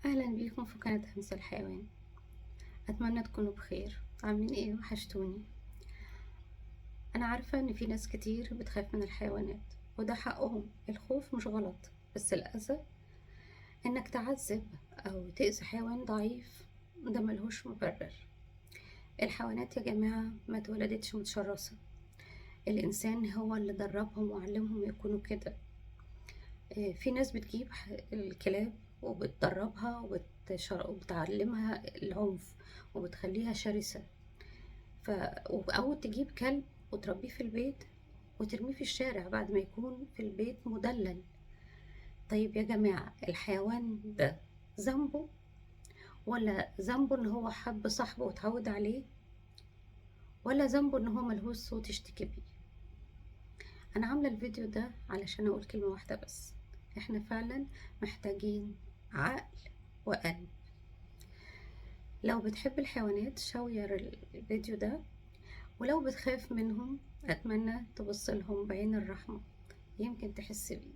أهلا بيكم في قناة همسة الحيوان. أتمنى تكونوا بخير. عاملين إيه؟ وحشتوني. أنا عارفة إن في ناس كتير بتخاف من الحيوانات، وده حقهم. الخوف مش غلط، بس الأذى إنك تعذب أو تأذي حيوان ضعيف ده ملهوش مبرر. الحيوانات يا جماعة ما اتولدتش متشرسة، الإنسان هو اللي دربهم وعلمهم يكونوا كده. في ناس بتجيب الكلاب وبتدربها وبتعلمها العنف وبتخليها شرسة. ف... أو تجيب كلب وتربيه في البيت وترميه في الشارع بعد ما يكون في البيت مدلل. طيب يا جماعة، الحيوان ده ذنبه ولا ذنبه ان هو حب صاحبه واتعود عليه، ولا ذنبه ان هو ملهوش صوت يشتكي بيه؟ انا عاملة الفيديو ده علشان اقول كلمة واحدة بس: احنا فعلا محتاجين عقل وقلب. لو بتحب الحيوانات شير الفيديو ده، ولو بتخاف منهم أتمنى تبص لهم بعين الرحمة، يمكن تحس بيه.